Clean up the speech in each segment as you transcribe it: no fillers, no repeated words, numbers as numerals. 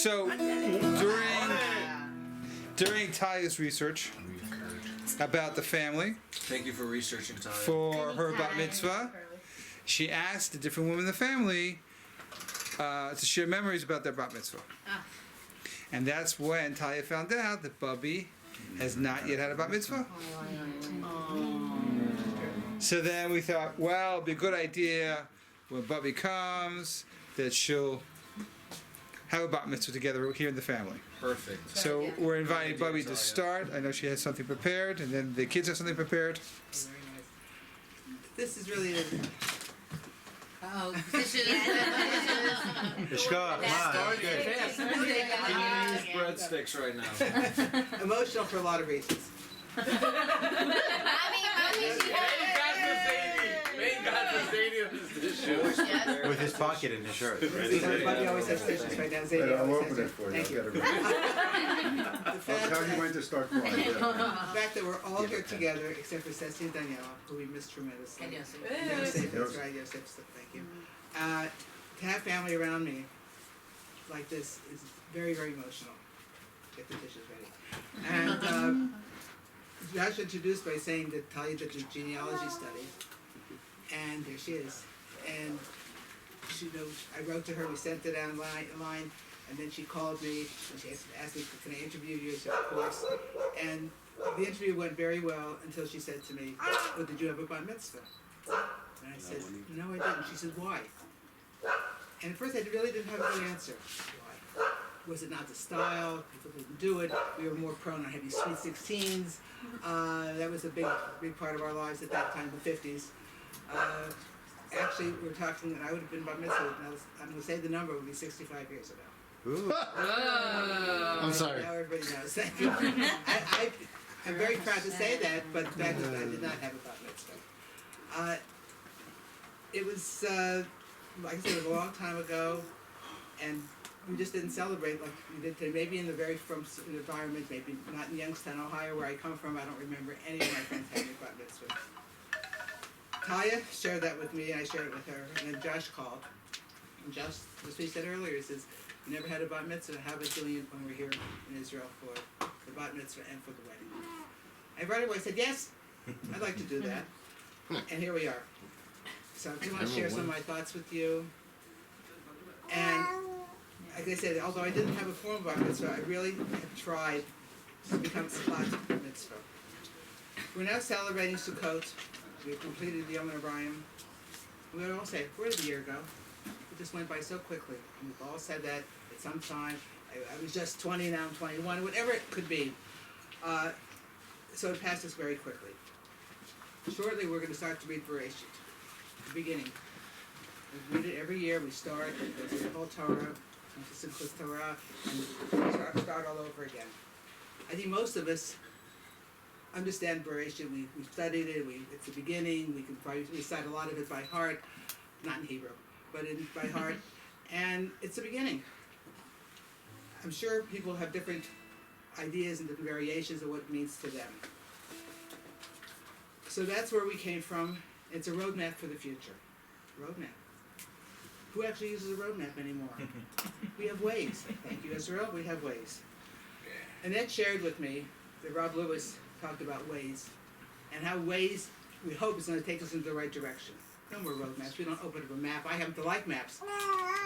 So during Taya's research about the family Thank you for researching, Taya. for her bat mitzvah, she asked the different women in the family to share memories about their bat mitzvah. And that's when Taya found out that Bubby has not yet had a bat mitzvah. So then we thought, well, it'd be a good idea when Bubby comes that she'll have a bat mitzvah together here in the family. Perfect. So we're inviting Bubby to start. I know she has something prepared, and then the kids have something prepared. Very nice. This is really a Oh, position. Ishka, Started fast. Can you use breadsticks right now? emotional for a lot of reasons. Mommy, she Thank God for Zadie with his shoes. with his pocket in his shirt. Everybody always has tissues right now. Zadie I'll always open has it for you. Thank I've you. got it ready. I'll tell you when to start crying. Yeah. The fact that we're all here together, except for Ceci and Daniela, who we miss tremendously. And Yosef. Yosef, that's right, Yosef, thank you. To have family around me like this is very, very emotional. Get the dishes ready. And Josh introduced by saying that Talia did the genealogy study, and there she is. And she I wrote to her, we sent it online, and then she called me, and she asked me, can I interview you? I said, of course. And the interview went very well until she said to me, oh, did you have a bat mitzvah? And I said, no, I didn't. She said, why? And at first I really didn't have a good answer. Why? Was it not the style? People didn't do it. We were more prone on heavy sweet 16s. That was a big part of our lives at that time, the 50s. Actually, we were talking, and I would have been bat mitzvah. I'm going to say the number, it would be 65 years ago. Ooh. I'm sorry. Now everybody knows. Thank you. I'm very proud to say that, but back then I did not have a bat mitzvah. It was, like I said, it was a long time ago, and we just didn't celebrate like we did today. Maybe in the very from environment, maybe not in Youngstown, Ohio, where I come from. I don't remember any of my friends having a bat mitzvah. Taya shared that with me, and I shared it with her, and then Josh called. And Josh, as we said earlier, he says, you never had a bat mitzvah, how about doing it when we're here in Israel for the bat mitzvah and for the wedding? I right away said, yes, I'd like to do that. And here we are. So I do want to share some of my thoughts with you. And like I said, although I didn't have a formal bat mitzvah, I really have tried to become sukkot mitzvah. We're now celebrating Sukkot. We've completed the Yom O'Brien. We would all say, where did the year go? It just went by so quickly. And we've all said that at some time. I was just 20, now I'm 21, whatever it could be. So it passed us very quickly. Shortly, we're going to start to read Bereshit, the beginning. We read it every year. We start, we go through the whole Torah, into Simchas Torah, and start all over again. I think most of us understand Bereshit. We studied it. It's the beginning. We can probably recite a lot of it by heart, not in Hebrew, but by heart. And it's the beginning. I'm sure people have different ideas and different variations of what it means to them. So that's where we came from. It's a roadmap for the future. Roadmap. Who actually uses a roadmap anymore? We have Waze. Thank you, Israel. We have Waze. Annette shared with me that Rob Lewis talked about Waze and how Waze, we hope, is going to take us in the right direction. No more roadmaps. We don't open up a map. I happen to like maps,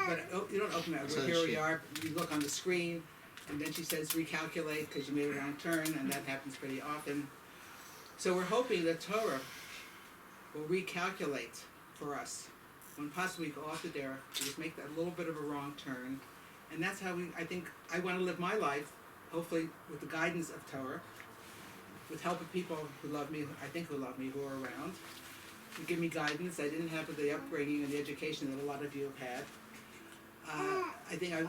but you don't open it. Here we are. You look on the screen, and then she says recalculate because you made a wrong turn, and that happens pretty often. So we're hoping that Torah will recalculate for us when possibly we go off the derech, we just make that little bit of a wrong turn, and that's how I think I want to live my life, hopefully with the guidance of Torah, with help of people who love me, I think who love me, who are around, who give me guidance. I didn't have the upbringing and the education that a lot of you have had. I think I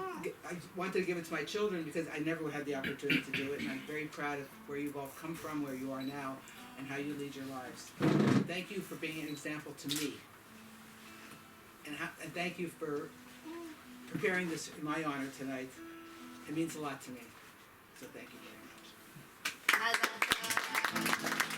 wanted to give it to my children because I never had the opportunity to do it, and I'm very proud of where you've all come from, where you are now, and how you lead your lives. Thank you for being an example to me. And thank you for preparing this in my honor tonight. It means a lot to me. So thank you very much.